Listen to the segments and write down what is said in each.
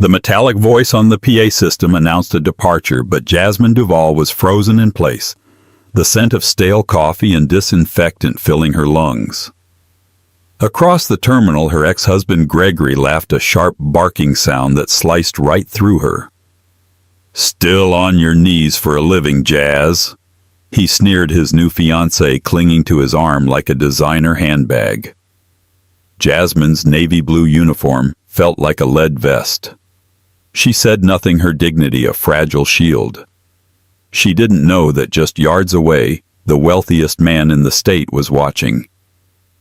The metallic voice on the PA system announced a departure, but Jasmine Duval was frozen in place, the scent of stale coffee and disinfectant filling her lungs. Across the terminal, her ex-husband Gregory laughed a sharp barking sound that sliced right through her. "Still on your knees for a living, Jazz," he sneered, his new fiancée clinging to his arm like a designer handbag. Jasmine's navy blue uniform felt like a lead vest. She said nothing, her dignity a fragile shield. She didn't know that just yards away, the wealthiest man in the state was watching.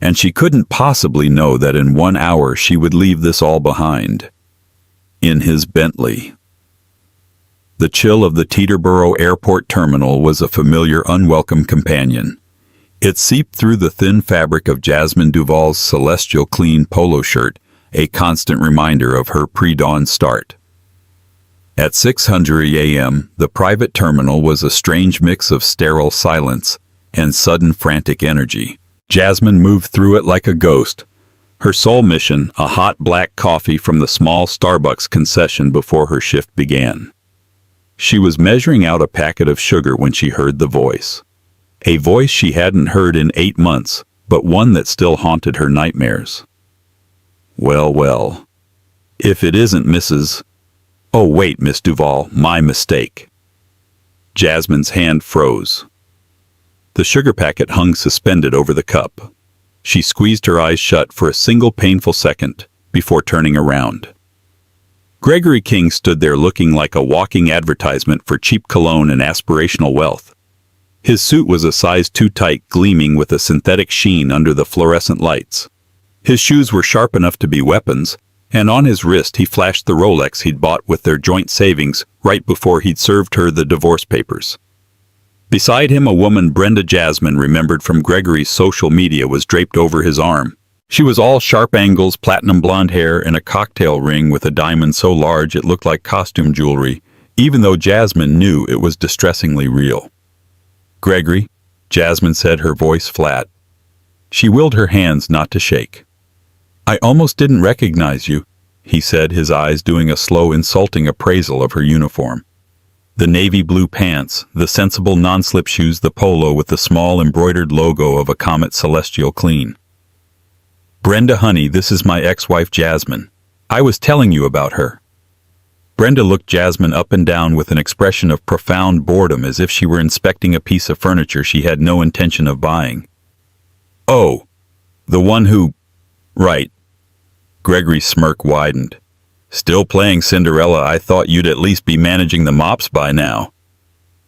And she couldn't possibly know that in 1 hour she would leave this all behind. In his Bentley. The chill of the Teterboro Airport terminal was a familiar, unwelcome companion. It seeped through the thin fabric of Jasmine Duval's celestial clean polo shirt, a constant reminder of her pre-dawn start. At 6:00 a.m., the private terminal was a strange mix of sterile silence and sudden frantic energy. Jasmine moved through it like a ghost, her sole mission a hot black coffee from the small Starbucks concession before her shift began. She was measuring out a packet of sugar when she heard the voice. A voice she hadn't heard in 8 months, but one that still haunted her nightmares. Well, well. If it isn't Mrs. Oh wait, Miss Duval, my mistake. Jasmine's hand froze. The sugar packet hung suspended over the cup. She squeezed her eyes shut for a single painful second before turning around. Gregory King stood there looking like a walking advertisement for cheap cologne and aspirational wealth. His suit was a size too tight, gleaming with a synthetic sheen under the fluorescent lights. His shoes were sharp enough to be weapons, and on his wrist he flashed the Rolex he'd bought with their joint savings right before he'd served her the divorce papers. Beside him, a woman Brenda Jasmine remembered from Gregory's social media was draped over his arm. She was all sharp angles, platinum blonde hair, and a cocktail ring with a diamond so large it looked like costume jewelry, even though Jasmine knew it was distressingly real. "Gregory," Jasmine said, her voice flat. She willed her hands not to shake. "I almost didn't recognize you," he said, his eyes doing a slow, insulting appraisal of her uniform. The navy blue pants, the sensible non-slip shoes, the polo with the small embroidered logo of a Comet Celestial Clean. "Brenda, honey, this is my ex-wife Jasmine. I was telling you about her." Brenda looked Jasmine up and down with an expression of profound boredom, as if she were inspecting a piece of furniture she had no intention of buying. "Oh, the one who... Right." Gregory's smirk widened. "Still playing Cinderella? I thought you'd at least be managing the mops by now.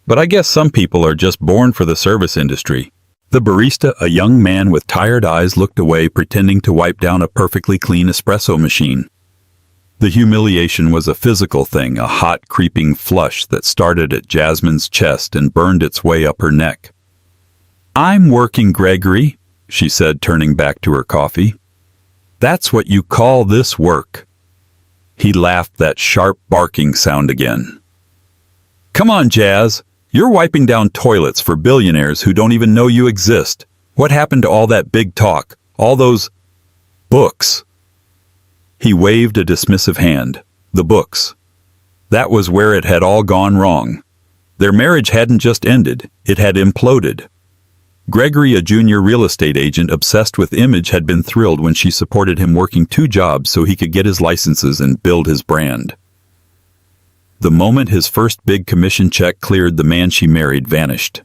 But I guess some people are just born for the service industry." The barista, a young man with tired eyes, looked away, pretending to wipe down a perfectly clean espresso machine. The humiliation was a physical thing, a hot, creeping flush that started at Jasmine's chest and burned its way up her neck. "I'm working, Gregory," she said, turning back to her coffee. "That's what you call this work." He laughed, that sharp barking sound again. "Come on, Jazz. You're wiping down toilets for billionaires who don't even know you exist. What happened to all that big talk, all those books?" He waved a dismissive hand. The books. That was where it had all gone wrong. Their marriage hadn't just ended, it had imploded. Gregory, a junior real estate agent obsessed with image, had been thrilled when she supported him working 2 jobs so he could get his licenses and build his brand. The moment his first big commission check cleared, the man she married vanished.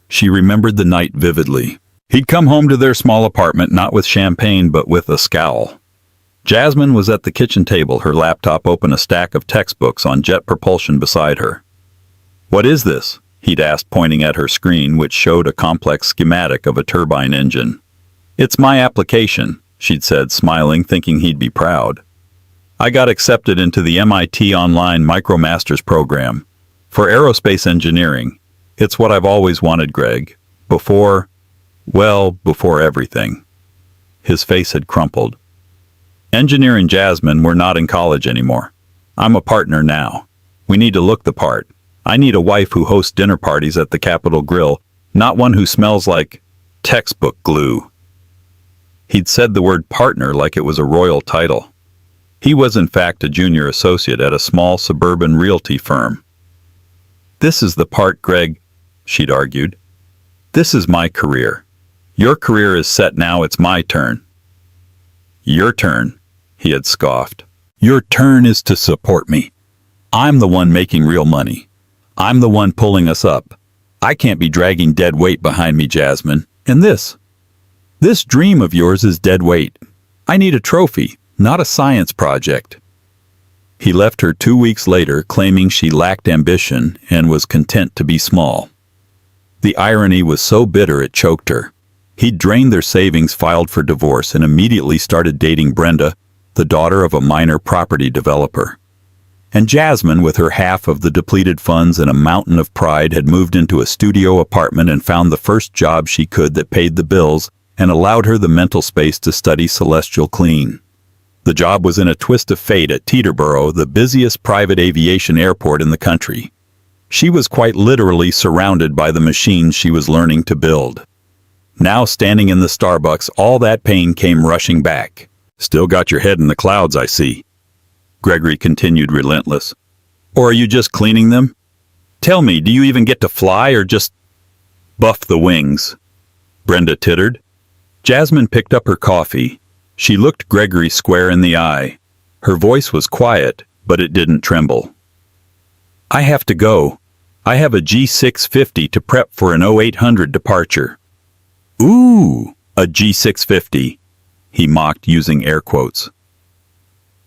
She remembered the night vividly. He'd come home to their small apartment not with champagne but with a scowl. Jasmine was at the kitchen table, her laptop open, a stack of textbooks on jet propulsion beside her. "What is this?" he'd asked, pointing at her screen, which showed a complex schematic of a turbine engine. "It's my application," she'd said, smiling, thinking he'd be proud. "I got accepted into the MIT Online MicroMasters program for aerospace engineering. It's what I've always wanted, Greg. Before everything." His face had crumpled. "Engineer and Jasmine, we're not in college anymore. I'm a partner now. We need to look the part. I need a wife who hosts dinner parties at the Capitol Grill, not one who smells like textbook glue." He'd said the word partner like it was a royal title. He was in fact a junior associate at a small suburban realty firm. "This is the part, Greg," she'd argued. "This is my career. Your career is set now, it's my turn." "Your turn," he had scoffed. "Your turn is to support me. I'm the one making real money. I'm the one pulling us up. I can't be dragging dead weight behind me, Jasmine. And this dream of yours is dead weight. I need a trophy, not a science project." He left her 2 weeks later, claiming she lacked ambition and was content to be small. The irony was so bitter it choked her. He'd drained their savings, filed for divorce, and immediately started dating Brenda, the daughter of a minor property developer. And Jasmine, with her half of the depleted funds and a mountain of pride, had moved into a studio apartment and found the first job she could that paid the bills and allowed her the mental space to study celestial clean. The job was in a twist of fate at Teterboro, the busiest private aviation airport in the country. She was quite literally surrounded by the machines she was learning to build. Now, standing in the Starbucks, all that pain came rushing back. "Still got your head in the clouds, I see," Gregory continued, relentless. "Or are you just cleaning them? Tell me, do you even get to fly or just buff the wings?" Brenda tittered. Jasmine picked up her coffee. She looked Gregory square in the eye. Her voice was quiet, but it didn't tremble. "I have to go. I have a G650 to prep for an 0800 departure." "Ooh, a G650, he mocked, using air quotes.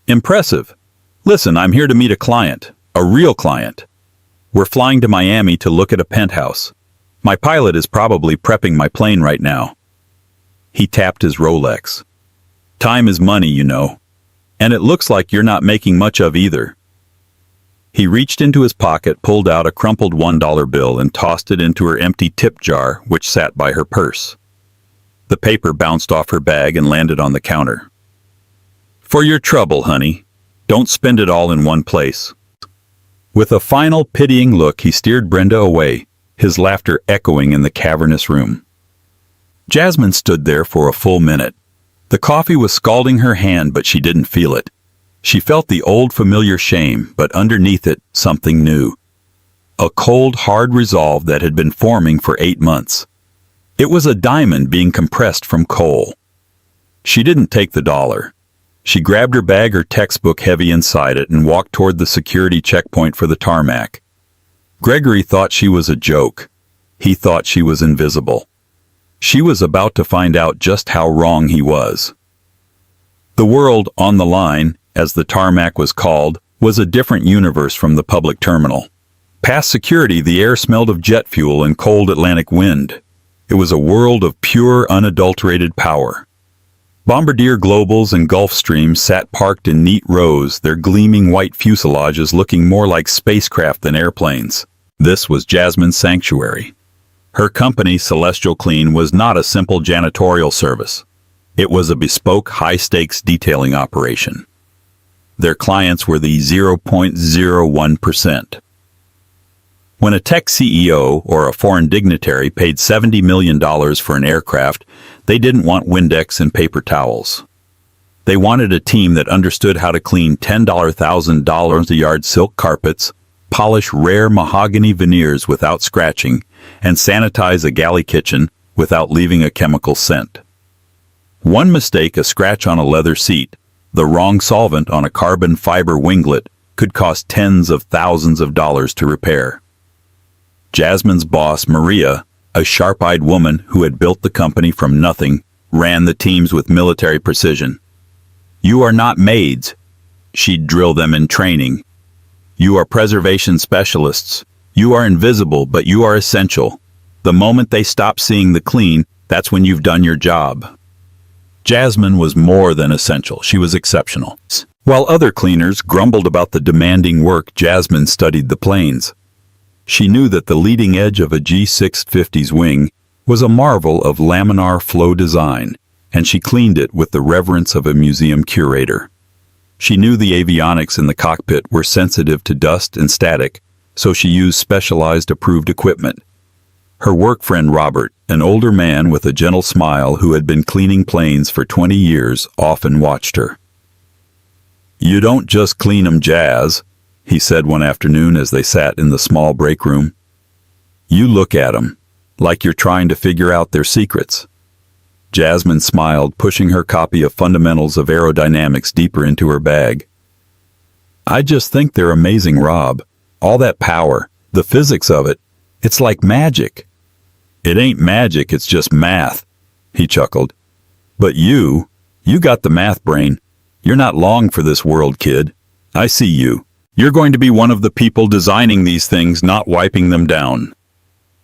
"Impressive. Listen, I'm here to meet a client, a real client. We're flying to Miami to look at a penthouse. My pilot is probably prepping my plane right now." He tapped his Rolex. "Time is money, you know. And it looks like you're not making much of either." He reached into his pocket, pulled out a crumpled $1 bill, and tossed it into her empty tip jar, which sat by her purse. The paper bounced off her bag and landed on the counter. "For your trouble, honey. Don't spend it all in one place." With a final pitying look, he steered Brenda away, his laughter echoing in the cavernous room. Jasmine stood there for a full minute. The coffee was scalding her hand, but she didn't feel it. She felt the old familiar shame, but underneath it, something new. A cold, hard resolve that had been forming for 8 months. It was a diamond being compressed from coal. She didn't take the dollar. She grabbed her bag, her textbook heavy inside it, and walked toward the security checkpoint for the tarmac. Gregory thought she was a joke. He thought she was invisible. She was about to find out just how wrong he was. The world on the line, as the tarmac was called, was a different universe from the public terminal. Past security, the air smelled of jet fuel and cold Atlantic wind. It was a world of pure, unadulterated power. Bombardier Globals and Gulfstreams sat parked in neat rows, their gleaming white fuselages looking more like spacecraft than airplanes. This was Jasmine's sanctuary. Her company, Celestial Clean, was not a simple janitorial service. It was a bespoke, high-stakes detailing operation. Their clients were the 0.01%. When a tech CEO or a foreign dignitary paid $70 million for an aircraft, they didn't want Windex and paper towels. They wanted a team that understood how to clean $10,000 a yard silk carpets, polish rare mahogany veneers without scratching, and sanitize a galley kitchen without leaving a chemical scent. One mistake, a scratch on a leather seat, the wrong solvent on a carbon fiber winglet, could cost tens of thousands of dollars to repair. Jasmine's boss, Maria, a sharp-eyed woman who had built the company from nothing, ran the teams with military precision. "You are not maids," she'd drill them in training. "You are preservation specialists. You are invisible, but you are essential. The moment they stop seeing the clean, that's when you've done your job." Jasmine was more than essential. She was exceptional. While other cleaners grumbled about the demanding work, Jasmine studied the planes. She knew that the leading edge of a G650's wing was a marvel of laminar flow design, and she cleaned it with the reverence of a museum curator. She knew the avionics in the cockpit were sensitive to dust and static, so she used specialized approved equipment. Her work friend Robert, an older man with a gentle smile who had been cleaning planes for 20 years, often watched her. You don't just clean 'em, Jazz, he said one afternoon as they sat in the small break room. You look at 'em, like you're trying to figure out their secrets. Jasmine smiled, pushing her copy of Fundamentals of Aerodynamics deeper into her bag. I just think they're amazing, Rob. All that power, the physics of it, it's like magic. It ain't magic, it's just math, he chuckled. But you got the math brain. You're not long for this world, kid. I see you. You're going to be one of the people designing these things, not wiping them down.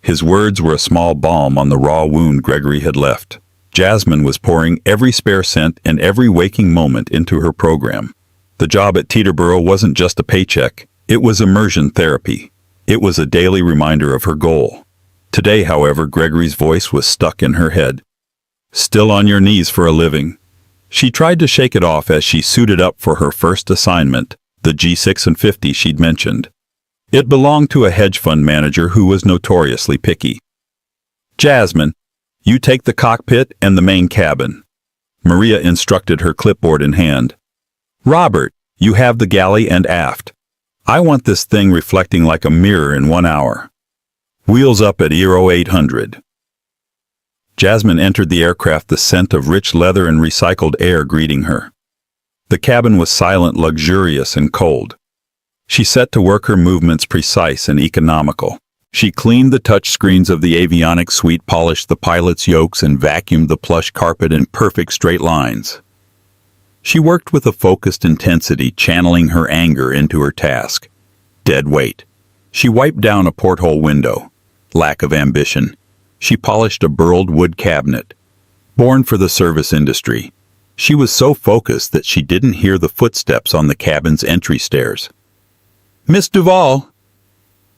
His words were a small balm on the raw wound Gregory had left. Jasmine was pouring every spare cent and every waking moment into her program. The job at Teterboro wasn't just a paycheck. It was immersion therapy. It was a daily reminder of her goal. Today, however, Gregory's voice was stuck in her head. Still on your knees for a living. She tried to shake it off as she suited up for her first assignment, the G6 and 50 she'd mentioned. It belonged to a hedge fund manager who was notoriously picky. Jasmine, you take the cockpit and the main cabin. Maria instructed, her clipboard in hand. Robert, you have the galley and aft. I want this thing reflecting like a mirror in 1 hour. Wheels up at Euro 800. Jasmine entered the aircraft, the scent of rich leather and recycled air greeting her. The cabin was silent, luxurious, and cold. She set to work, her movements precise and economical. She cleaned the touch screens of the avionics suite, polished the pilot's yokes, and vacuumed the plush carpet in perfect straight lines. She worked with a focused intensity, channeling her anger into her task. Dead weight. She wiped down a porthole window. Lack of ambition. She polished a burled wood cabinet. Born for the service industry, she was so focused that she didn't hear the footsteps on the cabin's entry stairs. Miss Duvall!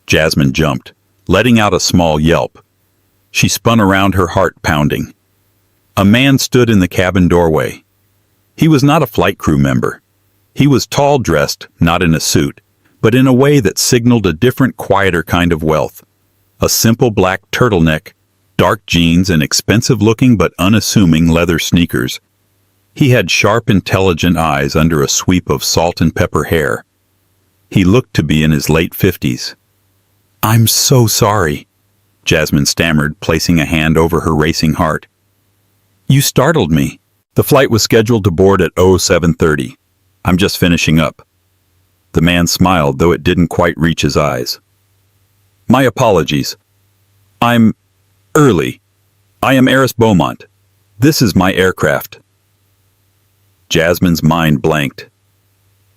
Jasmine jumped, letting out a small yelp. She spun around, her heart pounding. A man stood in the cabin doorway. He was not a flight crew member. He was tall, dressed, not in a suit, but in a way that signaled a different, quieter kind of wealth. A simple black turtleneck, dark jeans, and expensive-looking but unassuming leather sneakers. He had sharp, intelligent eyes under a sweep of salt and pepper hair. He looked to be in his late 50s. I'm so sorry, Jasmine stammered, placing a hand over her racing heart. You startled me. The flight was scheduled to board at 07:30. I'm just finishing up. The man smiled, though it didn't quite reach his eyes. My apologies. I'm early. I am Eris Beaumont. This is my aircraft. Jasmine's mind blanked.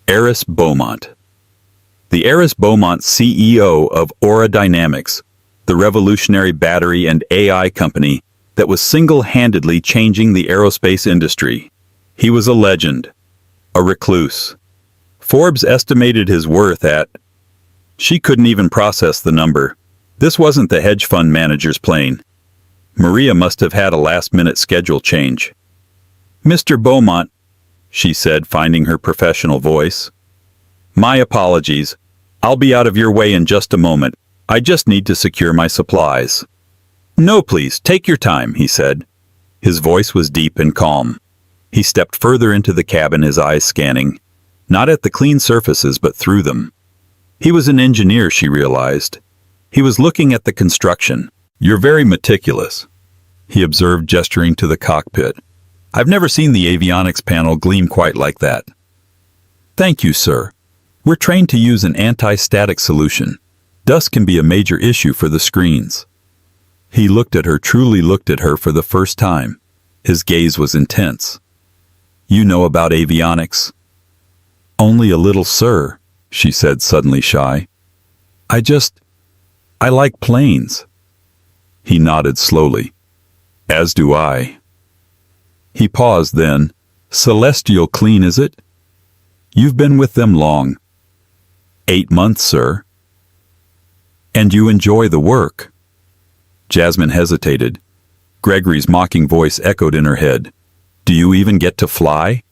Eris Beaumont. The Eris Beaumont CEO of Aura Dynamics, the revolutionary battery and AI company that was single-handedly changing the aerospace industry. He was a legend, a recluse. Forbes estimated his worth at... She couldn't even process the number. This wasn't the hedge fund manager's plane. Maria must have had a last-minute schedule change. Mr. Beaumont, she said, finding her professional voice. My apologies. I'll be out of your way in just a moment. I just need to secure my supplies. No, please, take your time, he said. His voice was deep and calm. He stepped further into the cabin, his eyes scanning, not at the clean surfaces but through them. He was an engineer, she realized. He was looking at the construction. You're very meticulous, he observed, gesturing to the cockpit. I've never seen the avionics panel gleam quite like that. Thank you, sir. We're trained to use an anti-static solution. Dust can be a major issue for the screens. He looked at her, truly looked at her for the first time. His gaze was intense. You know about avionics? Only a little, sir, she said, suddenly shy. I like planes. He nodded slowly. As do I. He paused then. Celestial clean, is it? You've been with them long. 8 months, sir. And you enjoy the work? Jasmine hesitated. Gregory's mocking voice echoed in her head. Do you even get to fly?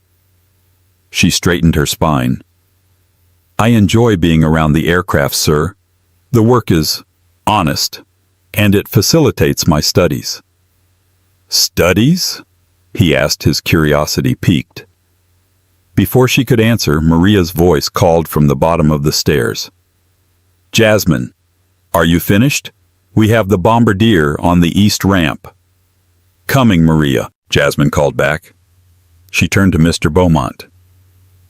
She straightened her spine. I enjoy being around the aircraft, sir. The work is honest, and it facilitates my studies. Studies? He asked, his curiosity piqued. Before she could answer, Maria's voice called from the bottom of the stairs. "Jasmine, are you finished? We have the bombardier on the east ramp." "Coming, Maria," Jasmine called back. She turned to Mr. Beaumont.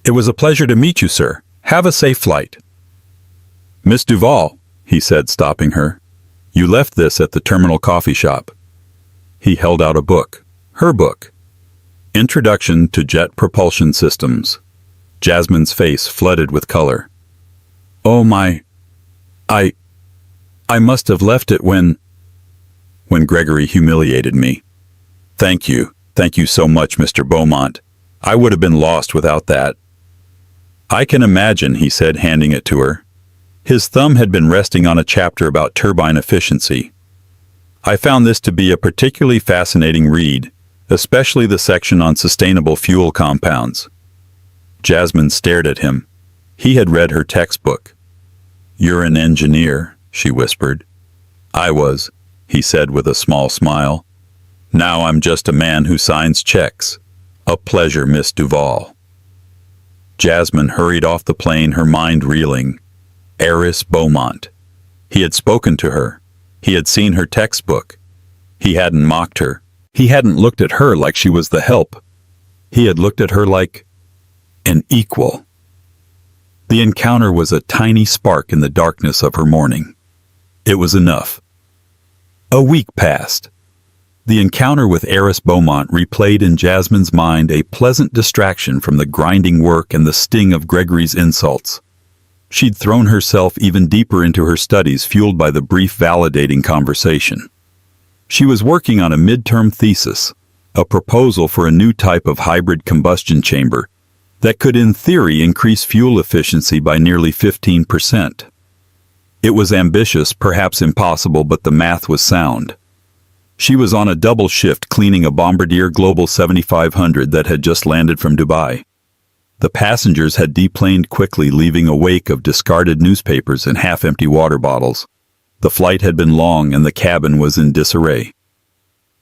"It was a pleasure to meet you, sir. Have a safe flight." "Miss Duval," he said, stopping her, "you left this at the terminal coffee shop." He held out a book, her book. Introduction to Jet Propulsion Systems. Jasmine's face flooded with color. "Oh my... I must have left it when Gregory humiliated me. Thank you so much, Mr. Beaumont. I would have been lost without that." "I can imagine," he said, handing it to her. His thumb had been resting on a chapter about turbine efficiency. "I found this to be a particularly fascinating read, especially the section on sustainable fuel compounds." Jasmine stared at him. He had read her textbook. "You're an engineer," she whispered. "I was," he said with a small smile. "Now I'm just a man who signs checks. A pleasure, Miss Duval." Jasmine hurried off the plane, her mind reeling. Heiress Beaumont. He had spoken to her. He had seen her textbook. He hadn't mocked her. He hadn't looked at her like she was the help. He had looked at her like an equal. The encounter was a tiny spark in the darkness of her morning. It was enough. A week passed. The encounter with Heiress Beaumont replayed in Jasmine's mind, a pleasant distraction from the grinding work and the sting of Gregory's insults. She'd thrown herself even deeper into her studies, fueled by the brief validating conversation. She was working on a midterm thesis, a proposal for a new type of hybrid combustion chamber that could in theory increase fuel efficiency by nearly 15%. It was ambitious, perhaps impossible, but the math was sound. She was on a double shift cleaning a Bombardier Global 7500 that had just landed from Dubai. The passengers had deplaned quickly, leaving a wake of discarded newspapers and half-empty water bottles. The flight had been long and the cabin was in disarray.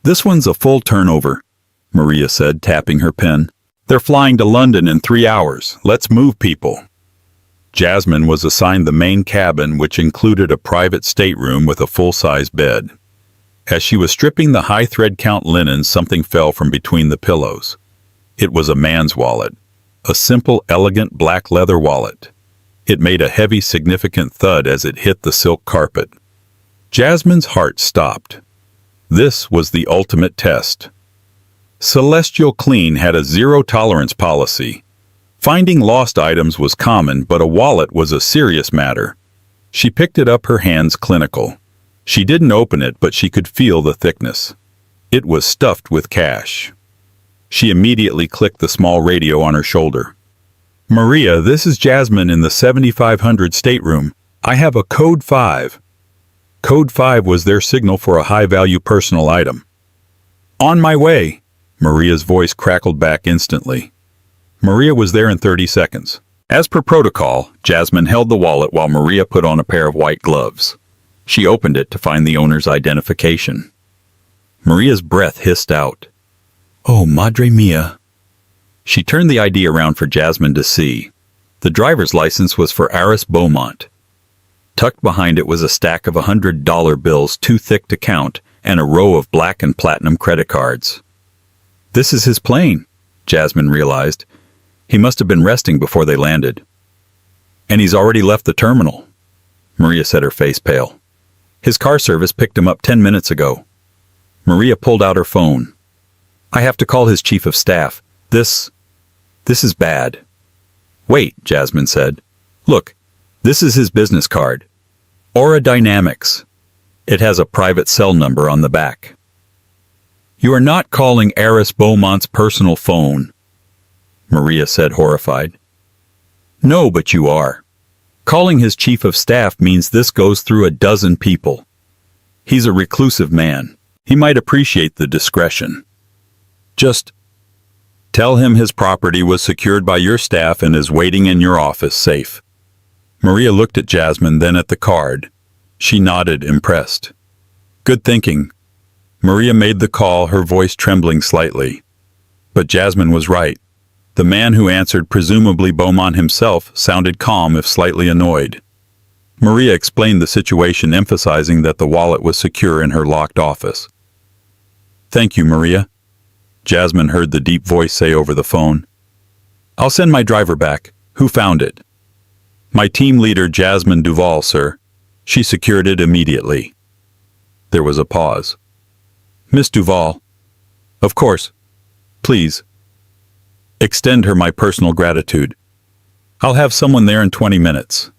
"This one's a full turnover," Maria said, tapping her pen. "They're flying to London in 3 hours. Let's move people." Jasmine was assigned the main cabin, which included a private stateroom with a full-size bed. As she was stripping the high thread count linen, something fell from between the pillows. It was a man's wallet, a simple, elegant black leather wallet. It made a heavy, significant thud as it hit the silk carpet. Jasmine's heart stopped. This was the ultimate test. Celestial Clean had a zero-tolerance policy. Finding lost items was common, but a wallet was a serious matter. She picked it up, her hands clinical. She didn't open it, but she could feel the thickness. It was stuffed with cash. She immediately clicked the small radio on her shoulder. "Maria, this is Jasmine in the 7500 stateroom. I have a code 5. Code 5 was their signal for a high-value personal item. "On my way," Maria's voice crackled back instantly. Maria was there in 30 seconds. As per protocol, Jasmine held the wallet while Maria put on a pair of white gloves. She opened it to find the owner's identification. Maria's breath hissed out. "Oh, madre mia." She turned the ID around for Jasmine to see. The driver's license was for Heiress Beaumont. Tucked behind it was a stack of $100 bills too thick to count and a row of black and platinum credit cards. "This is his plane," Jasmine realized. "He must have been resting before they landed." "And he's already left the terminal," Maria said, her face pale. "His car service picked him up 10 minutes ago." Maria pulled out her phone. "I have to call his chief of staff. This is bad." "Wait," Jasmine said. "Look, this is his business card. Aura Dynamics. It has a private cell number on the back." "You are not calling Heiress Beaumont's personal phone," Maria said, horrified. "No, but you are. Calling his chief of staff means this goes through a dozen people. He's a reclusive man. He might appreciate the discretion. Just tell him his property was secured by your staff and is waiting in your office safe." Maria looked at Jasmine, then at the card. She nodded, impressed. "Good thinking." Maria made the call, her voice trembling slightly. But Jasmine was right. The man who answered, presumably Beaumont himself, sounded calm if slightly annoyed. Maria explained the situation, emphasizing that the wallet was secure in her locked office. "Thank you, Maria," Jasmine heard the deep voice say over the phone. "I'll send my driver back. Who found it?" "My team leader, Jasmine Duval, sir. She secured it immediately." There was a pause. "Miss Duval?" "Of course. Please. Extend her my personal gratitude. I'll have someone there in 20 minutes.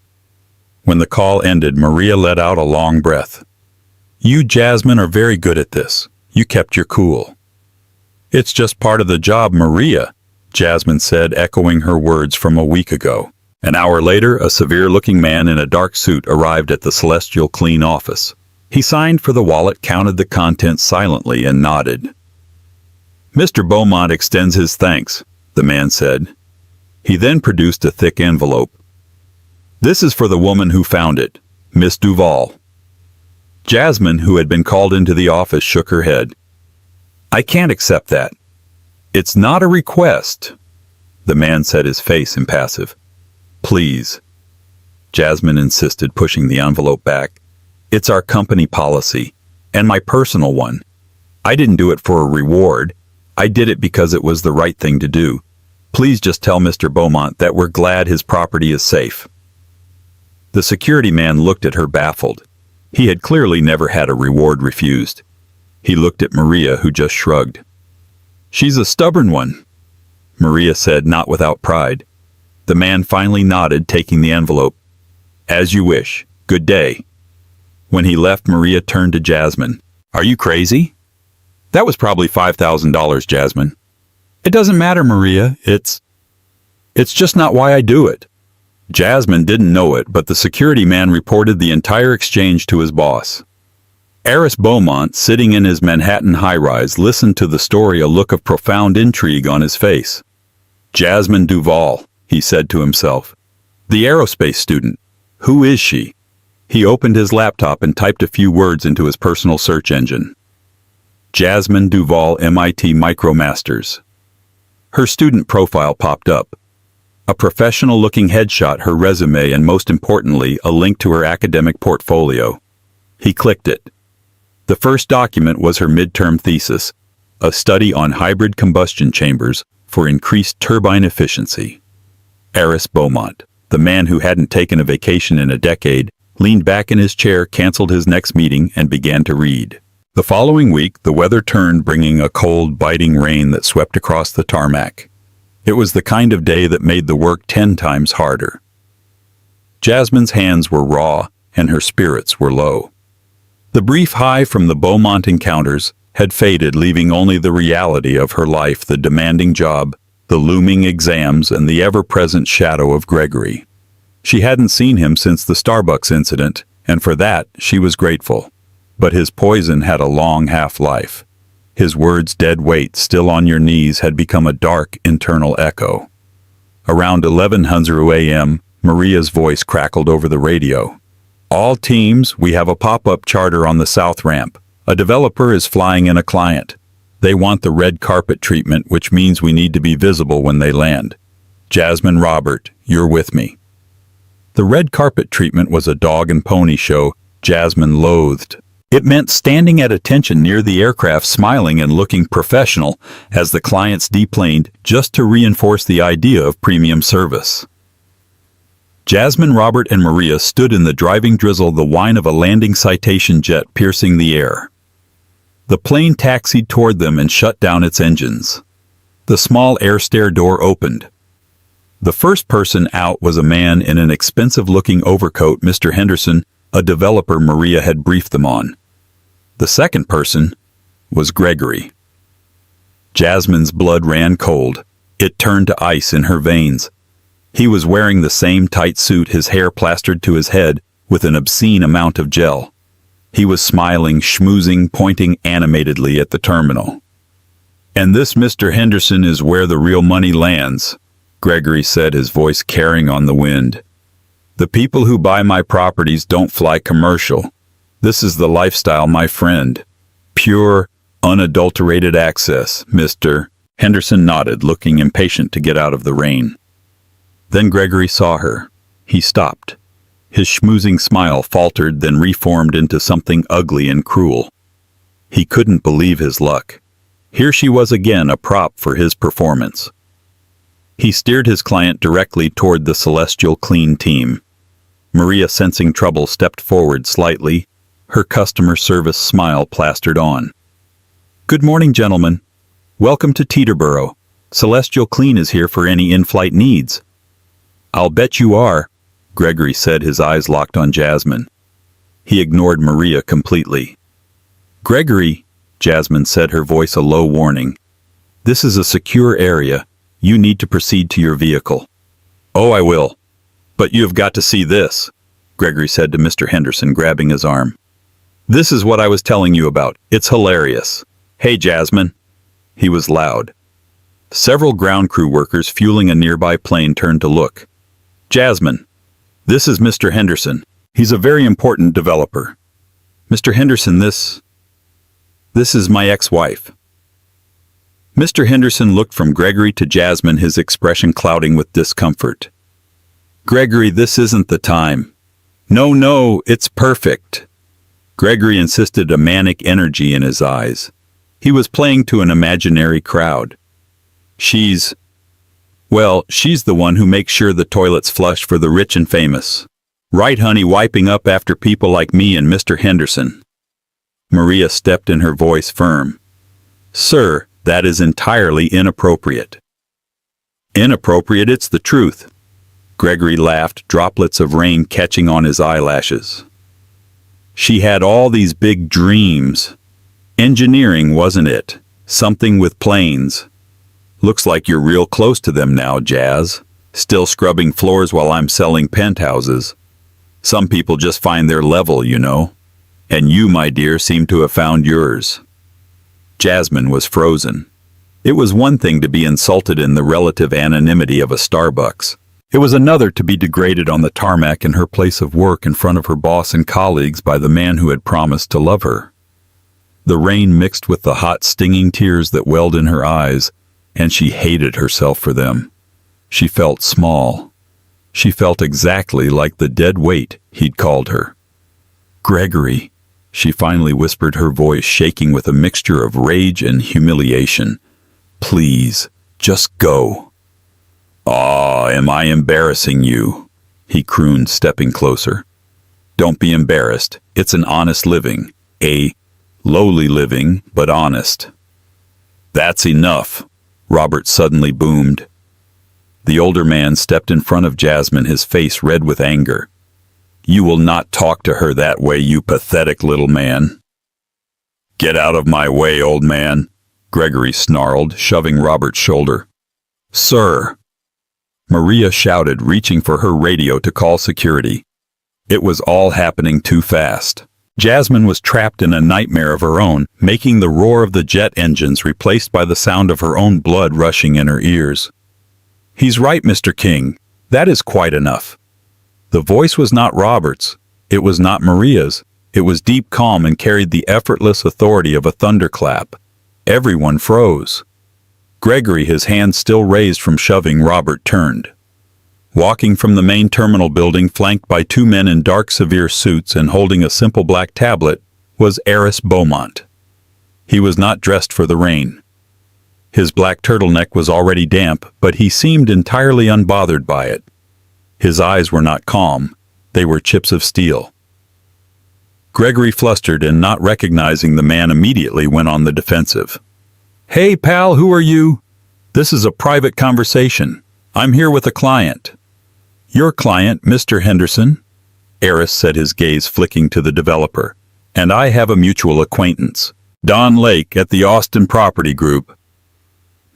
When the call ended, Maria let out a long breath. "You, Jasmine, are very good at this. You kept your cool." "It's just part of the job, Maria," Jasmine said, echoing her words from a week ago. An hour later, a severe-looking man in a dark suit arrived at the Celestial Clean office. He signed for the wallet, counted the contents silently, and nodded. "Mr. Beaumont extends his thanks," the man said. He then produced a thick envelope. "This is for the woman who found it, Miss Duval." Jasmine, who had been called into the office, shook her head. "I can't accept that. It's not a request." The man said, his face impassive. "Please," Jasmine insisted, pushing the envelope back. "It's our company policy, and my personal one. I didn't do it for a reward. I did it because it was the right thing to do. Please just tell Mr. Beaumont that we're glad his property is safe." The security man looked at her, baffled. He had clearly never had a reward refused. He looked at Maria, who just shrugged. "She's a stubborn one," Maria said, not without pride. The man finally nodded, taking the envelope. "As you wish. Good day." When he left, Maria turned to Jasmine. "Are you crazy?" "That was probably $5,000, Jasmine." "It doesn't matter, Maria. It's just not why I do it." Jasmine didn't know it, but the security man reported the entire exchange to his boss. Eris Beaumont, sitting in his Manhattan high-rise, listened to the story, a look of profound intrigue on his face. "Jasmine Duval," he said to himself. "The aerospace student. Who is she?" He opened his laptop and typed a few words into his personal search engine. Jasmine Duval, MIT MicroMasters. Her student profile popped up. A professional-looking headshot, her resume, and most importantly, a link to her academic portfolio. He clicked it. The first document was her midterm thesis, a study on hybrid combustion chambers for increased turbine efficiency. Eris Beaumont, the man who hadn't taken a vacation in a decade, leaned back in his chair, canceled his next meeting, and began to read. The following week, the weather turned, bringing a cold, biting rain that swept across the tarmac. It was the kind of day that made the work 10 times harder. Jasmine's hands were raw, and her spirits were low. The brief high from the Beaumont encounters had faded, leaving only the reality of her life, the demanding job, the looming exams, and the ever-present shadow of Gregory. She hadn't seen him since the Starbucks incident, and for that she was grateful. But his poison had a long half-life. His words, "dead weight, still on your knees," had become a dark, internal echo. Around 11:00 a.m., Maria's voice crackled over the radio. "All teams, we have a pop-up charter on the south ramp. A developer is flying in a client. They want the red carpet treatment, which means we need to be visible when they land. Jasmine, Robert, you're with me." The red carpet treatment was a dog and pony show Jasmine loathed. It meant standing at attention near the aircraft, smiling and looking professional as the clients deplaned, just to reinforce the idea of premium service. Jasmine, Robert, and Maria stood in the driving drizzle, the whine of a landing Citation jet piercing the air. The plane taxied toward them and shut down its engines. The small air stair door opened. The first person out was a man in an expensive-looking overcoat, Mr. Henderson, a developer Maria had briefed them on. The second person was Gregory. Jasmine's blood ran cold. It turned to ice in her veins. He was wearing the same tight suit, his hair plastered to his head with an obscene amount of gel. He was smiling, schmoozing, pointing animatedly at the terminal. "And this, Mr. Henderson, is where the real money lands," Gregory said, his voice carrying on the wind. "The people who buy my properties don't fly commercial. This is the lifestyle, my friend. Pure, unadulterated access, Mr. Henderson nodded, looking impatient to get out of the rain. Then Gregory saw her. He stopped. His schmoozing smile faltered, then reformed into something ugly and cruel. He couldn't believe his luck. Here she was again, a prop for his performance. He steered his client directly toward the Celestial Clean team. Maria, sensing trouble, stepped forward slightly, her customer service smile plastered on. "Good morning, gentlemen. Welcome to Teterboro. Celestial Clean is here for any in-flight needs." "I'll bet you are," Gregory said, his eyes locked on Jasmine. He ignored Maria completely. "Gregory," Jasmine said, her voice a low warning. "This is a secure area. You need to proceed to your vehicle." "Oh, I will. But you have got to see this," Gregory said to Mr. Henderson, grabbing his arm. "This is what I was telling you about. It's hilarious. Hey, Jasmine." He was loud. Several ground crew workers fueling a nearby plane turned to look. "Jasmine, this is Mr. Henderson. He's a very important developer." "Mr. Henderson, this is my ex-wife." Mr. Henderson looked from Gregory to Jasmine, his expression clouding with discomfort. "Gregory, this isn't the time." No, it's perfect." Gregory insisted, a manic energy in his eyes. He was playing to an imaginary crowd. She's the one who makes sure the toilets flush for the rich and famous. Right, honey, wiping up after people like me and Mr. Henderson." Maria stepped in, her voice firm. "Sir, that is entirely inappropriate." "Inappropriate? It's the truth." Gregory laughed, droplets of rain catching on his eyelashes. "She had all these big dreams. Engineering, wasn't it? Something with planes. Looks like you're real close to them now, Jazz. Still scrubbing floors while I'm selling penthouses. Some people just find their level, you know. And you, my dear, seem to have found yours." Jasmine was frozen. It was one thing to be insulted in the relative anonymity of a Starbucks. It was another to be degraded on the tarmac in her place of work in front of her boss and colleagues by the man who had promised to love her. The rain mixed with the hot, stinging tears that welled in her eyes, and she hated herself for them. She felt small. She felt exactly like the dead weight he'd called her. "Gregory," she finally whispered, her voice shaking with a mixture of rage and humiliation. "Please, just go." "Aw, am I embarrassing you?" he crooned, stepping closer. "Don't be embarrassed. It's an honest living. A lowly living, but honest." "That's enough," Robert suddenly boomed. The older man stepped in front of Jasmine, his face red with anger. "You will not talk to her that way, you pathetic little man." "Get out of my way, old man," Gregory snarled, shoving Robert's shoulder. "Sir," Maria shouted, reaching for her radio to call security. It was all happening too fast. Jasmine was trapped in a nightmare of her own, making the roar of the jet engines replaced by the sound of her own blood rushing in her ears. "He's right, Mr. King. That is quite enough." The voice was not Robert's. It was not Maria's. It was deep, calm, and carried the effortless authority of a thunderclap. Everyone froze. Gregory, his hand still raised from shoving Robert, turned. Walking from the main terminal building, flanked by two men in dark, severe suits and holding a simple black tablet, was Eris Beaumont. He was not dressed for the rain. His black turtleneck was already damp, but he seemed entirely unbothered by it. His eyes were not calm. They were chips of steel. Gregory, flustered and not recognizing the man, immediately went on the defensive. "Hey, pal, who are you?" "This is a private conversation. I'm here with a client." "Your client, Mr. Henderson?" Eris said, his gaze flicking to the developer. "And I have a mutual acquaintance, Don Lake at the Austin Property Group."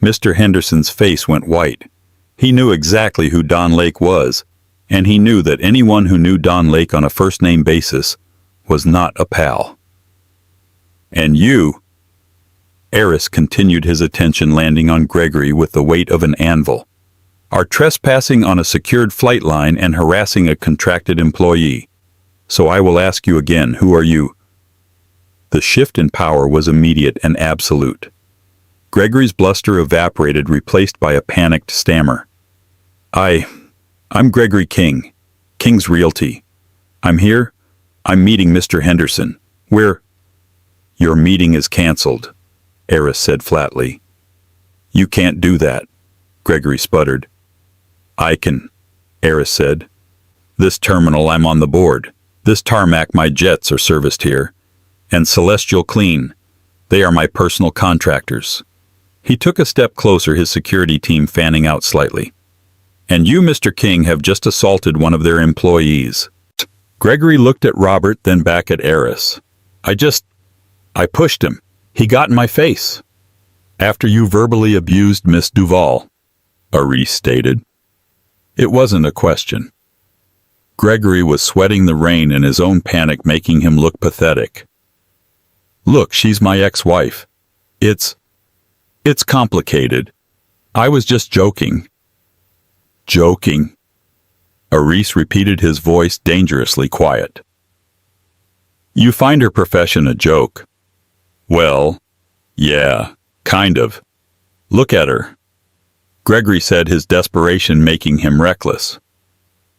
Mr. Henderson's face went white. He knew exactly who Don Lake was, and he knew that anyone who knew Don Lake on a first-name basis was not a pal. "And you?" Eris continued, his attention landing on Gregory with the weight of an anvil. "Are trespassing on a secured flight line and harassing a contracted employee. So I will ask you again, who are you?" The shift in power was immediate and absolute. Gregory's bluster evaporated, replaced by a panicked stammer. I'm Gregory King, King's Realty. I'm here. I'm meeting Mr. Henderson. Your meeting is canceled, Eris said flatly. You can't do that, Gregory sputtered. I can, Eris said. This terminal, I'm on the board. This tarmac, my jets are serviced here. And Celestial Clean, they are my personal contractors. He took a step closer, his security team fanning out slightly. And you, Mr. King, have just assaulted one of their employees. Gregory looked at Robert, then back at Eris. I pushed him. He got in my face. After you verbally abused Miss Duval, Eris stated. It wasn't a question. Gregory was sweating the rain in his own panic, making him look pathetic. Look, she's my ex-wife. It's complicated. I was just joking. Joking? Eris repeated, his voice dangerously quiet. You find her profession a joke? Well, yeah, kind of. Look at her. Gregory said, his desperation making him reckless.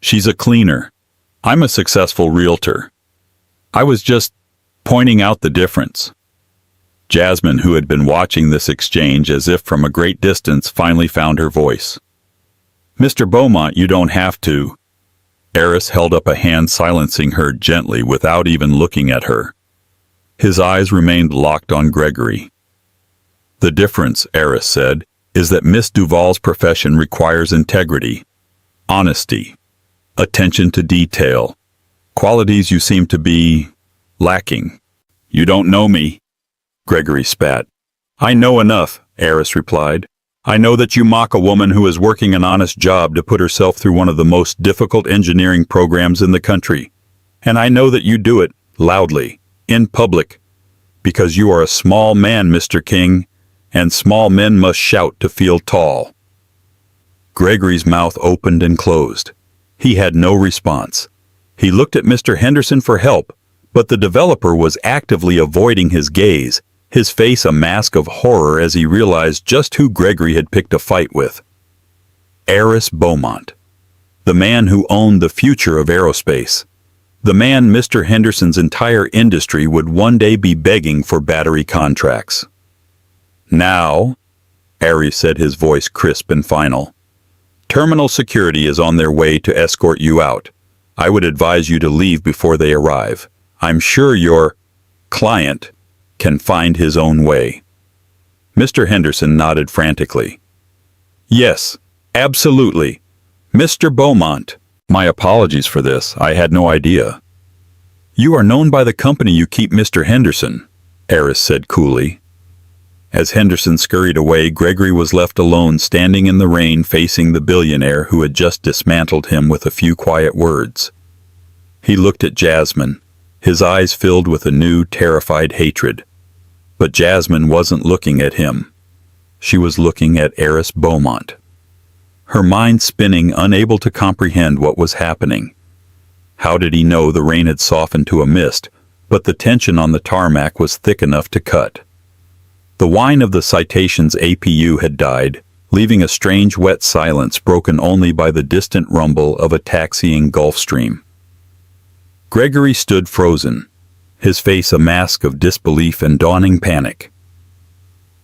She's a cleaner. I'm a successful realtor. I was just pointing out the difference. Jasmine, who had been watching this exchange as if from a great distance, finally found her voice. Mr. Beaumont, you don't have to. Eris held up a hand, silencing her gently without even looking at her. His eyes remained locked on Gregory. The difference, Eris said, is that Miss Duval's profession requires integrity, honesty, attention to detail, qualities you seem to be lacking. You don't know me, Gregory spat. I know enough, Eris replied. I know that you mock a woman who is working an honest job to put herself through one of the most difficult engineering programs in the country. And I know that you do it loudly, in public, because you are a small man, Mr. King, and small men must shout to feel tall. Gregory's mouth opened and closed. He had no response. He looked at Mr. Henderson for help, but the developer was actively avoiding his gaze, his face a mask of horror as he realized just who Gregory had picked a fight with. Eris Beaumont, the man who owned the future of aerospace, the man Mr. Henderson's entire industry would one day be begging for battery contracts. Now, Eris said, his voice crisp and final, terminal security is on their way to escort you out. I would advise you to leave before they arrive. I'm sure your client can find his own way. Mr. Henderson nodded frantically. Yes, absolutely. Mr. Beaumont, my apologies for this. I had no idea. You are known by the company you keep, Mr. Henderson, Eris said coolly. As Henderson scurried away, Gregory was left alone, standing in the rain, facing the billionaire who had just dismantled him with a few quiet words. He looked at Jasmine, his eyes filled with a new, terrified hatred. But Jasmine wasn't looking at him. She was looking at Eris Beaumont. Her mind spinning, unable to comprehend what was happening. How did he know the rain had softened to a mist, but the tension on the tarmac was thick enough to cut? The whine of the Citation's APU had died, leaving a strange wet silence broken only by the distant rumble of a taxiing Gulfstream. Gregory stood frozen, his face a mask of disbelief and dawning panic.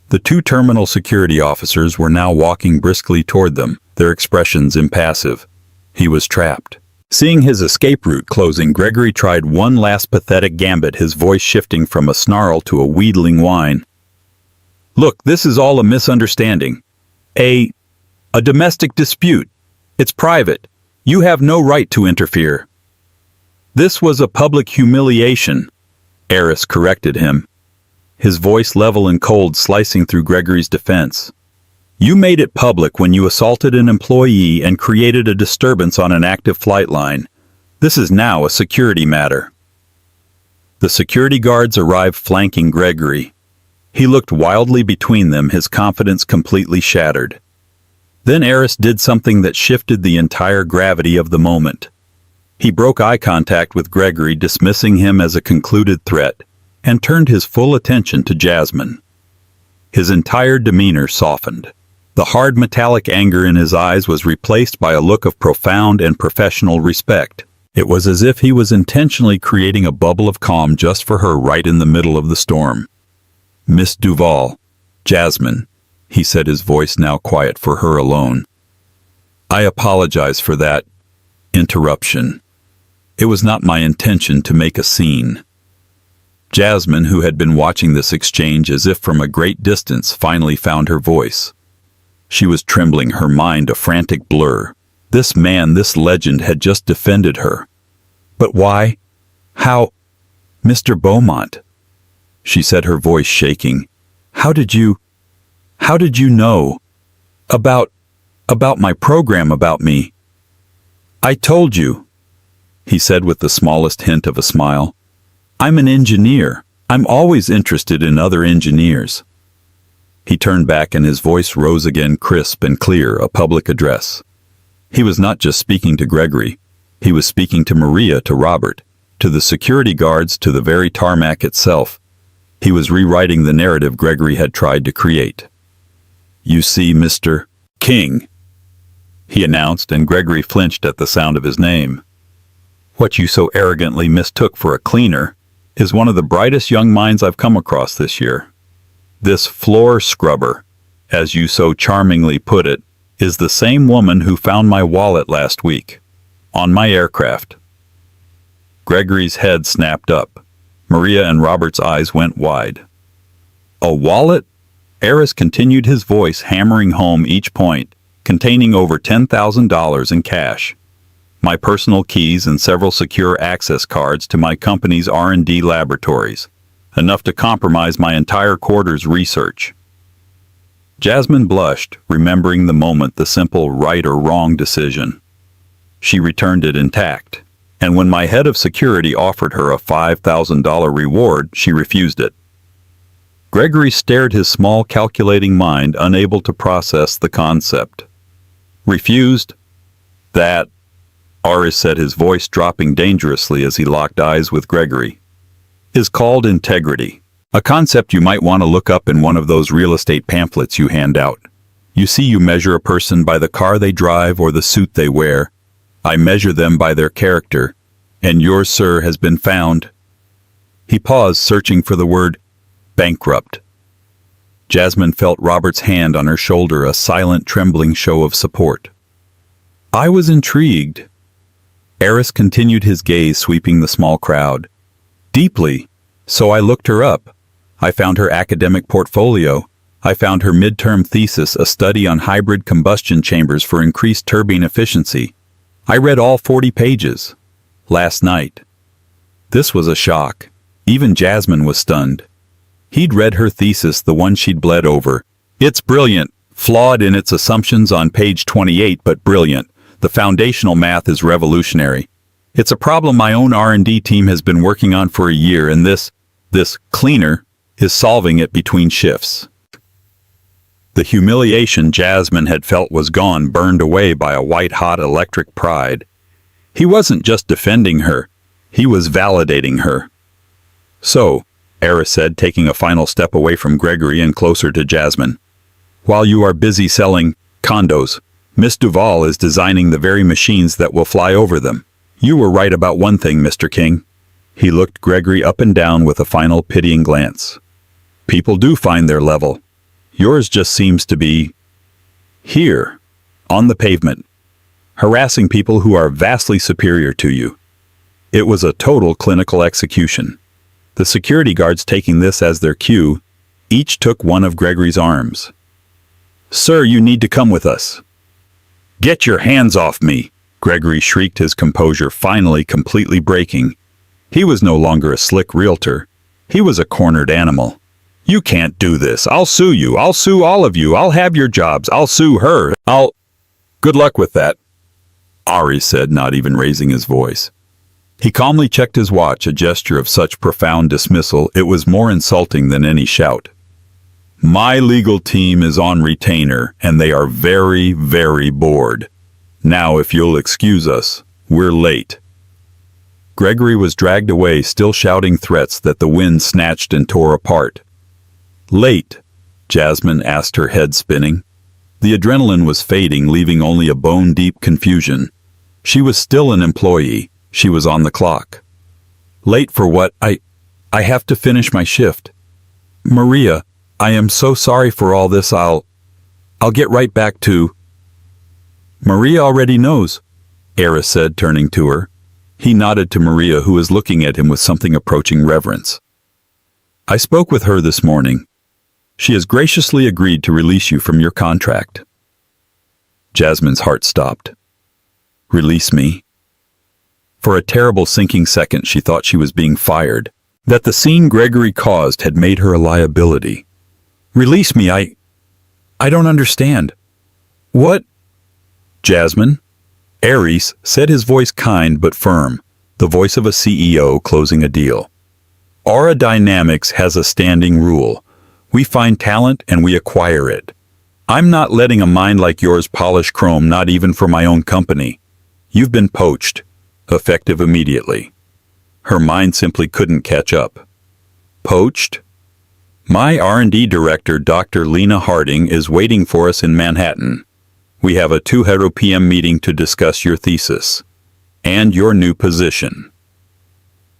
The two terminal security officers were now walking briskly toward them, their expressions impassive. He was trapped. Seeing his escape route closing, Gregory tried one last pathetic gambit, his voice shifting from a snarl to a wheedling whine. Look, this is all a misunderstanding. A domestic dispute. It's private. You have no right to interfere. This was a public humiliation, Eris corrected him, his voice level and cold, slicing through Gregory's defense. You made it public when you assaulted an employee and created a disturbance on an active flight line. This is now a security matter. The security guards arrived, flanking Gregory. He looked wildly between them, his confidence completely shattered. Then Eris did something that shifted the entire gravity of the moment. He broke eye contact with Gregory, dismissing him as a concluded threat, and turned his full attention to Jasmine. His entire demeanor softened. The hard metallic anger in his eyes was replaced by a look of profound and professional respect. It was as if he was intentionally creating a bubble of calm just for her right in the middle of the storm. "Miss Duval, Jasmine," he said, his voice now quiet for her alone. "I apologize for that interruption. It was not my intention to make a scene." Jasmine, who had been watching this exchange as if from a great distance, finally found her voice. She was trembling, her mind a frantic blur. This man, this legend, had just defended her. "But why? How? Mr. Beaumont," she said, her voice shaking. How did you know? About my program, about me?" "I told you," he said with the smallest hint of a smile. "I'm an engineer. I'm always interested in other engineers." He turned back and his voice rose again, crisp and clear, a public address. He was not just speaking to Gregory. He was speaking to Maria, to Robert, to the security guards, to the very tarmac itself. He was rewriting the narrative Gregory had tried to create. "You see, Mr. King," he announced, and Gregory flinched at the sound of his name. "What you so arrogantly mistook for a cleaner is one of the brightest young minds I've come across this year. This floor scrubber, as you so charmingly put it, is the same woman who found my wallet last week, on my aircraft." Gregory's head snapped up. Maria and Robert's eyes went wide. "A wallet?" Eris continued, his voice hammering home each point, containing over $10,000 in cash. "My personal keys and several secure access cards to my company's R&D laboratories, enough to compromise my entire quarter's research." Jasmine blushed, remembering the moment, the simple right or wrong decision. She returned it intact, and when my head of security offered her a $5,000 reward, she refused it. Gregory stared, his small calculating mind unable to process the concept. "Refused? That," Aris said, his voice dropping dangerously as he locked eyes with Gregory, "is called integrity. A concept you might want to look up in one of those real estate pamphlets you hand out. You see, you measure a person by the car they drive or the suit they wear. I measure them by their character, and yours, sir, has been found." He paused, searching for the word bankrupt. Jasmine felt Robert's hand on her shoulder, a silent, trembling show of support. "I was intrigued." Eris continued, his gaze sweeping the small crowd. "Deeply. So I looked her up. I found her academic portfolio. I found her midterm thesis, a study on hybrid combustion chambers for increased turbine efficiency. I read all 40 pages. Last night." This was a shock. Even Jasmine was stunned. He'd read her thesis, the one she'd bled over. "It's brilliant, flawed in its assumptions on page 28, but brilliant. The foundational math is revolutionary. It's a problem my own R&D team has been working on for a year, and this cleaner is solving it between shifts." The humiliation Jasmine had felt was gone, burned away by a white-hot electric pride. He wasn't just defending her, he was validating her. "So," Eris said, taking a final step away from Gregory and closer to Jasmine, "while you are busy selling condos, Miss Duval is designing the very machines that will fly over them. You were right about one thing, Mr. King." He looked Gregory up and down with a final pitying glance. "People do find their level. Yours just seems to be here, on the pavement, harassing people who are vastly superior to you." It was a total clinical execution. The security guards, taking this as their cue, each took one of Gregory's arms. "Sir, you need to come with us." "Get your hands off me!" Gregory shrieked, his composure finally completely breaking. He was no longer a slick realtor. He was a cornered animal. "You can't do this. I'll sue you. I'll sue all of you. I'll have your jobs. I'll sue her. Good luck with that," Ari said, not even raising his voice. He calmly checked his watch, a gesture of such profound dismissal it was more insulting than any shout. "My legal team is on retainer, and they are very, very bored. Now, if you'll excuse us, we're late." Gregory was dragged away, still shouting threats that the wind snatched and tore apart. "Late. Jasmine asked, her head spinning. The adrenaline was fading, leaving only a bone-deep confusion. She was still an employee. She was on the clock. Late for what? I have to finish my shift. Maria, I am so sorry for all this. I'll get right back to... Maria already knows, Eris said, turning to her. He nodded to Maria, who was looking at him with something approaching reverence. I spoke with her this morning. She has graciously agreed to release you from your contract. Jasmine's heart stopped. Release me? For a terrible sinking second, she thought she was being fired, that the scene Gregory caused had made her a liability. Release me? I don't understand. What? Jasmine? Eris said, his voice kind but firm, the voice of a CEO closing a deal. Aura Dynamics has a standing rule. We find talent and we acquire it. I'm not letting a mind like yours polish chrome, not even for my own company. You've been poached, effective immediately. Her mind simply couldn't catch up. Poached? My R&D director, Dr. Lena Harding, is waiting for us in Manhattan. We have a 2:00 p.m. meeting to discuss your thesis and your new position.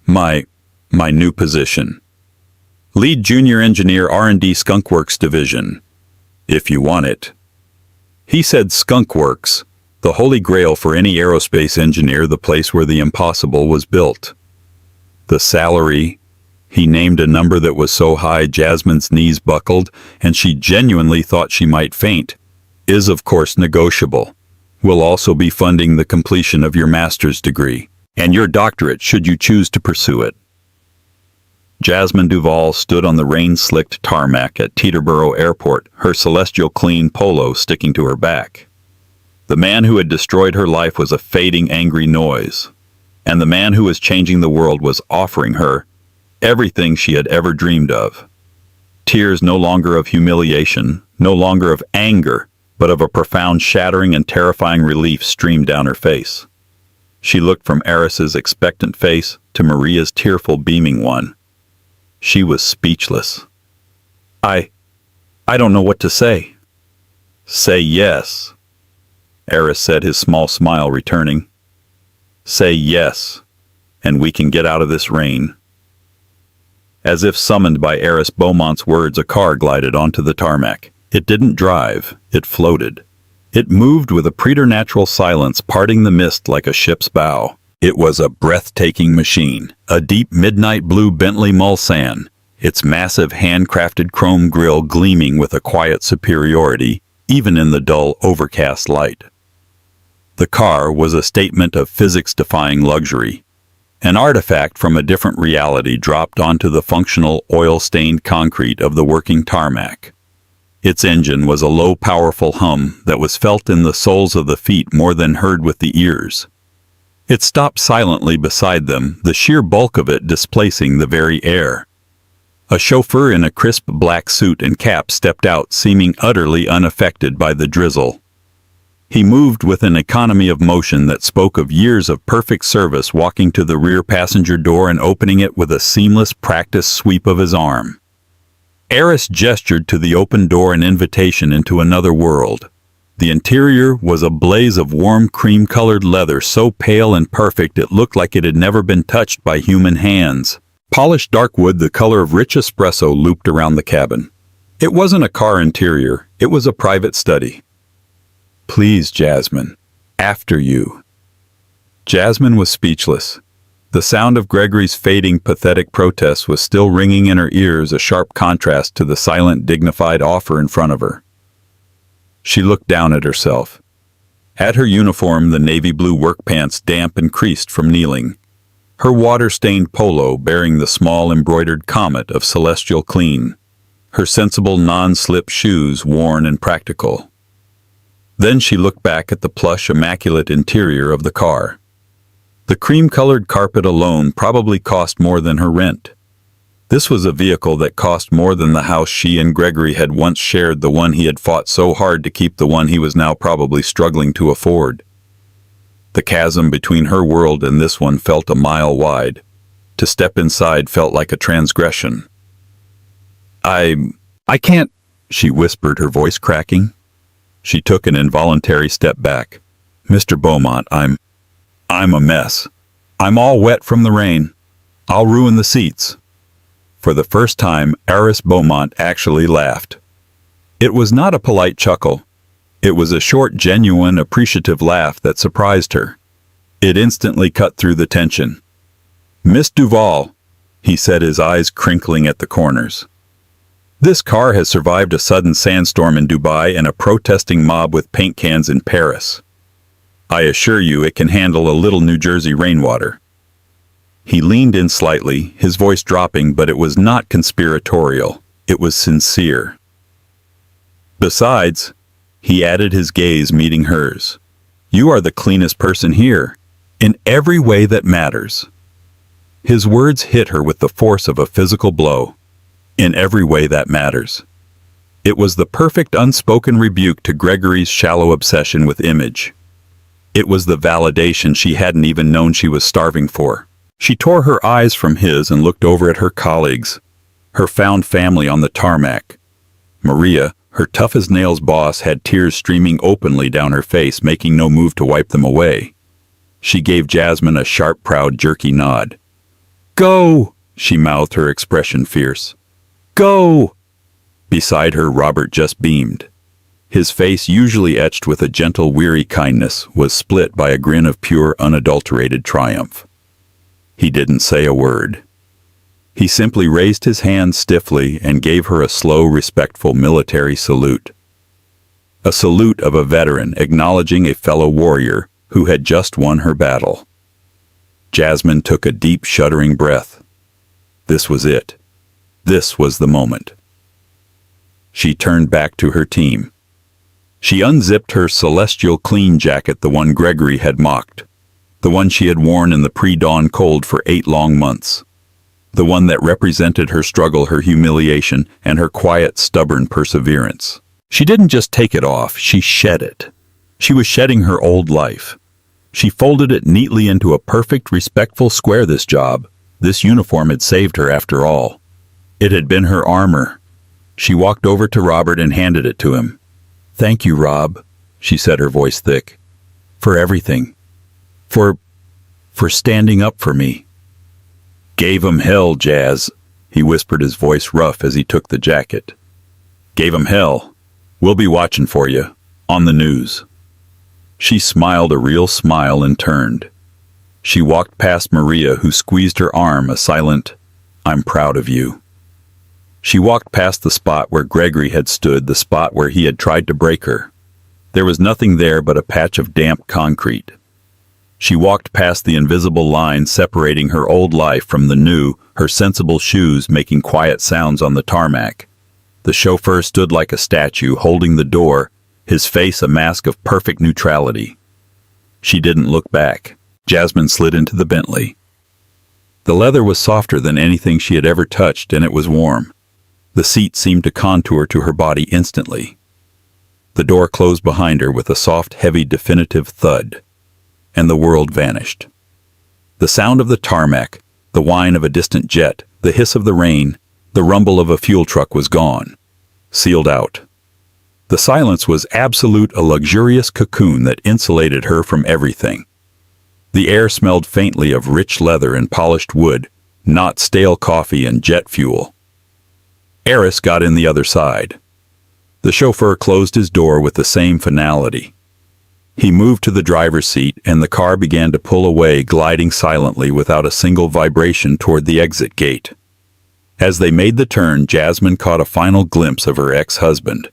My new position. Lead Junior Engineer, R&D, Skunkworks Division. If you want it. He said Skunkworks, the holy grail for any aerospace engineer, the place where the impossible was built. The salary, he named a number that was so high Jasmine's knees buckled and she genuinely thought she might faint, is of course negotiable. We'll also be funding the completion of your master's degree and your doctorate should you choose to pursue it. Jasmine Duval stood on the rain-slicked tarmac at Teterboro Airport, her celestial clean polo sticking to her back. The man who had destroyed her life was a fading, angry noise, and the man who was changing the world was offering her everything she had ever dreamed of. Tears no longer of humiliation, no longer of anger, but of a profound, shattering, and terrifying relief streamed down her face. She looked from Eris's expectant face to Maria's tearful, beaming one. She was speechless. I don't know what to say. Say yes, Eris said, his small smile returning. Say yes, and we can get out of this rain. As if summoned by Eris Beaumont's words, a car glided onto the tarmac. It didn't drive, it floated. It moved with a preternatural silence, parting the mist like a ship's bow. It was a breathtaking machine, a deep midnight blue Bentley Mulsanne, its massive handcrafted chrome grille gleaming with a quiet superiority, even in the dull, overcast light. The car was a statement of physics-defying luxury, an artifact from a different reality dropped onto the functional, oil-stained concrete of the working tarmac. Its engine was a low, powerful hum that was felt in the soles of the feet more than heard with the ears. It stopped silently beside them, the sheer bulk of it displacing the very air. A chauffeur in a crisp black suit and cap stepped out, seeming utterly unaffected by the drizzle. He moved with an economy of motion that spoke of years of perfect service, walking to the rear passenger door and opening it with a seamless, practiced sweep of his arm. Eris gestured to the open door, an invitation into another world. The interior was a blaze of warm, cream-colored leather, so pale and perfect it looked like it had never been touched by human hands. Polished dark wood, the color of rich espresso, looped around the cabin. It wasn't a car interior, it was a private study. Please, Jasmine. After you. Jasmine was speechless. The sound of Gregory's fading, pathetic protest was still ringing in her ears, a sharp contrast to the silent, dignified offer in front of her. She looked down at herself. At her uniform, the navy blue work pants damp and creased from kneeling. Her water-stained polo bearing the small embroidered comet of celestial clean. Her sensible non-slip shoes worn and practical. Then she looked back at the plush, immaculate interior of the car. The cream-colored carpet alone probably cost more than her rent. This was a vehicle that cost more than the house she and Gregory had once shared, the one he had fought so hard to keep, the one he was now probably struggling to afford. The chasm between her world and this one felt a mile wide. To step inside felt like a transgression. I can't she whispered, her voice cracking. She took an involuntary step back. Mr. Beaumont, I'm a mess. I'm all wet from the rain. I'll ruin the seats. For the first time, Heiress Beaumont actually laughed. It was not a polite chuckle. It was a short, genuine, appreciative laugh that surprised her. It instantly cut through the tension. Miss Duval, he said, his eyes crinkling at the corners. This car has survived a sudden sandstorm in Dubai and a protesting mob with paint cans in Paris. I assure you it can handle a little New Jersey rainwater. He leaned in slightly, his voice dropping, but it was not conspiratorial. It was sincere. Besides, he added, his gaze meeting hers, you are the cleanest person here, in every way that matters. His words hit her with the force of a physical blow. In every way that matters. It was the perfect unspoken rebuke to Gregory's shallow obsession with image. It was the validation she hadn't even known she was starving for. She tore her eyes from his and looked over at her colleagues, her found family on the tarmac. Maria, her tough-as-nails boss, had tears streaming openly down her face, making no move to wipe them away. She gave Jasmine a sharp, proud, jerky nod. Go, she mouthed, her expression fierce. Go! Beside her, Robert just beamed. His face, usually etched with a gentle, weary kindness, was split by a grin of pure, unadulterated triumph. He didn't say a word. He simply raised his hand stiffly and gave her a slow, respectful military salute. A salute of a veteran acknowledging a fellow warrior who had just won her battle. Jasmine took a deep, shuddering breath. This was it. This was the moment. She turned back to her team. She unzipped her celestial clean jacket, the one Gregory had mocked, the one she had worn in the pre-dawn cold for 8 long months, the one that represented her struggle, her humiliation, and her quiet, stubborn perseverance. She didn't just take it off, she shed it. She was shedding her old life. She folded it neatly into a perfect, respectful square. This job, this uniform had saved her after all. It had been her armor. She walked over to Robert and handed it to him. Thank you, Rob, she said, her voice thick. For everything. For standing up for me. Gave 'em hell, Jazz, he whispered, his voice rough as he took the jacket. Gave 'em hell. We'll be watching for you. On the news. She smiled a real smile and turned. She walked past Maria, who squeezed her arm, a silent, I'm proud of you. She walked past the spot where Gregory had stood, the spot where he had tried to break her. There was nothing there but a patch of damp concrete. She walked past the invisible line separating her old life from the new, her sensible shoes making quiet sounds on the tarmac. The chauffeur stood like a statue, holding the door, his face a mask of perfect neutrality. She didn't look back. Jasmine slid into the Bentley. The leather was softer than anything she had ever touched, and it was warm. The seat seemed to contour to her body instantly. The door closed behind her with a soft, heavy, definitive thud, and the world vanished. The sound of the tarmac, the whine of a distant jet, the hiss of the rain, the rumble of a fuel truck was gone, sealed out. The silence was absolute, a luxurious cocoon that insulated her from everything. The air smelled faintly of rich leather and polished wood, not stale coffee and jet fuel. Eris got in the other side. The chauffeur closed his door with the same finality. He moved to the driver's seat, and the car began to pull away, gliding silently without a single vibration toward the exit gate. As they made the turn, Jasmine caught a final glimpse of her ex-husband.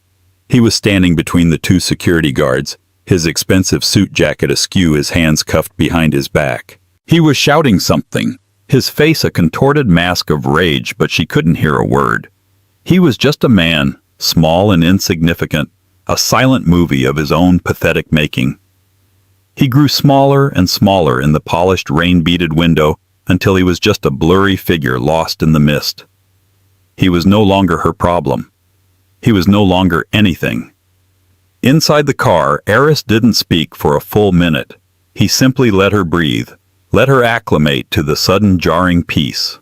He was standing between the 2 security guards, his expensive suit jacket askew, his hands cuffed behind his back. He was shouting something, his face a contorted mask of rage, but she couldn't hear a word. He was just a man, small and insignificant, a silent movie of his own pathetic making. He grew smaller and smaller in the polished, rain-beaded window until he was just a blurry figure lost in the mist. He was no longer her problem. He was no longer anything. Inside the car, Eris didn't speak for a full minute. He simply let her breathe, let her acclimate to the sudden jarring peace.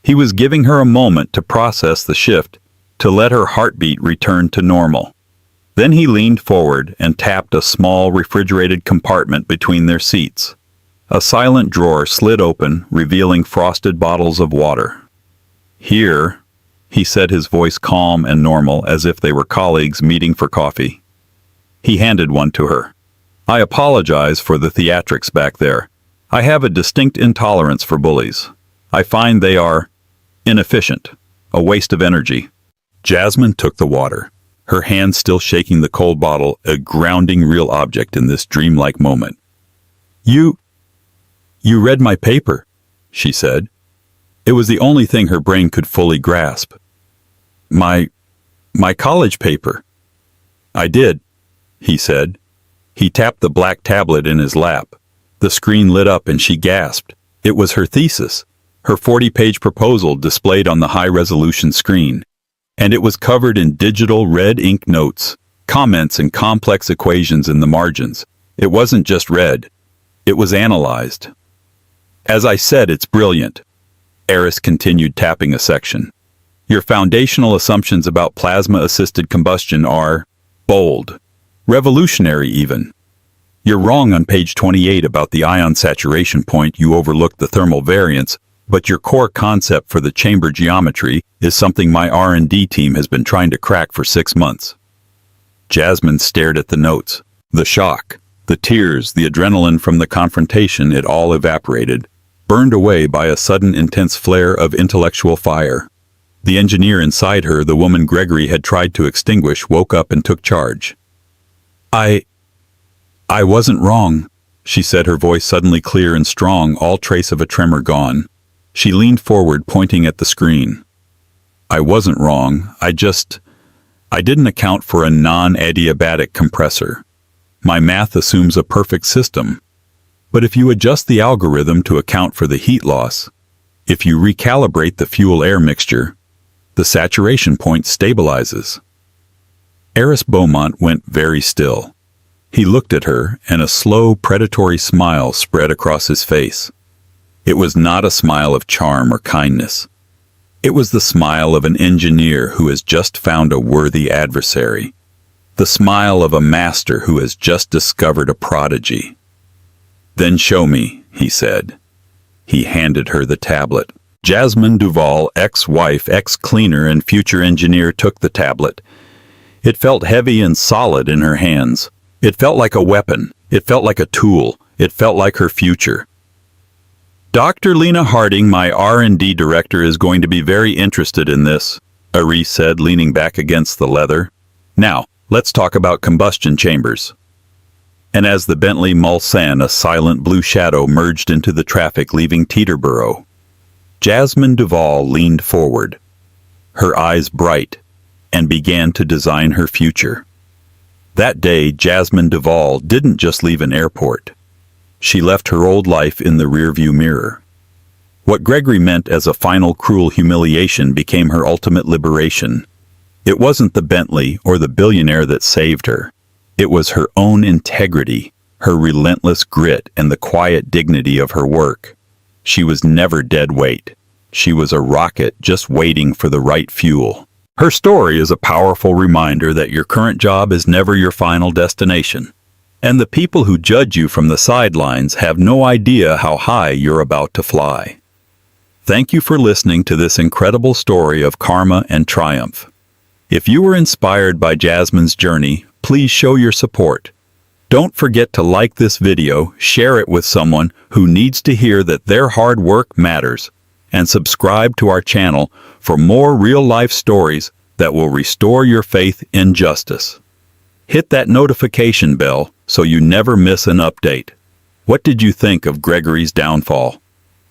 He was giving her a moment to process the shift, to let her heartbeat return to normal. Then he leaned forward and tapped a small refrigerated compartment between their seats. A silent drawer slid open, revealing frosted bottles of water. "Here," he said, his voice calm and normal, as if they were colleagues meeting for coffee. He handed one to her. "I apologize for the theatrics back there. I have a distinct intolerance for bullies. I find they are inefficient, a waste of energy." Jasmine took the water, her hand still shaking the cold bottle, a grounding real object in this dreamlike moment. You read my paper," she said. It was the only thing her brain could fully grasp. My college paper." "I did," he said. He tapped the black tablet in his lap. The screen lit up and she gasped. It was her thesis, her 40-page proposal displayed on the high-resolution screen. And it was covered in digital red ink notes, comments and complex equations in the margins. It wasn't just read. It was analyzed. "As I said, it's brilliant." Eris continued tapping a section. "Your foundational assumptions about plasma-assisted combustion are bold, revolutionary even. You're wrong on page 28 about the ion saturation point. You overlooked the thermal variance, but your core concept for the chamber geometry is something my R&D team has been trying to crack for 6 months." Jasmine stared at the notes. The shock, the tears, the adrenaline from the confrontation, it all evaporated, burned away by a sudden intense flare of intellectual fire. The engineer inside her, the woman Gregory had tried to extinguish, woke up and took charge. I wasn't wrong," she said, her voice suddenly clear and strong, all trace of a tremor gone. She leaned forward, pointing at the screen. "I wasn't wrong. I didn't account for a non-adiabatic compressor. My math assumes a perfect system. But if you adjust the algorithm to account for the heat loss, if you recalibrate the fuel-air mixture, the saturation point stabilizes." Eris Beaumont went very still. He looked at her, and a slow, predatory smile spread across his face. It was not a smile of charm or kindness. It was the smile of an engineer who has just found a worthy adversary. The smile of a master who has just discovered a prodigy. "Then show me," he said. He handed her the tablet. Jasmine Duval, ex-wife, ex-cleaner, and future engineer, took the tablet. It felt heavy and solid in her hands. It felt like a weapon. It felt like a tool. It felt like her future. "Dr. Lena Harding, my R&D director, is going to be very interested in this," Eris said, leaning back against the leather. "Now, let's talk about combustion chambers." And as the Bentley Mulsanne, a silent blue shadow, merged into the traffic leaving Teterboro, Jasmine Duval leaned forward, her eyes bright, and began to design her future. That day, Jasmine Duval didn't just leave an airport. She left her old life in the rearview mirror. What Gregory meant as a final cruel humiliation became her ultimate liberation. It wasn't the Bentley or the billionaire that saved her. It was her own integrity, her relentless grit, and the quiet dignity of her work. She was never dead weight. She was a rocket just waiting for the right fuel. Her story is a powerful reminder that your current job is never your final destination. And the people who judge you from the sidelines have no idea how high you're about to fly. Thank you for listening to this incredible story of karma and triumph. If you were inspired by Jasmine's journey, please show your support. Don't forget to like this video, share it with someone who needs to hear that their hard work matters, and subscribe to our channel for more real-life stories that will restore your faith in justice. Hit that notification bell so you never miss an update. What did you think of Gregory's downfall?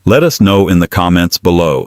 Let us know in the comments below.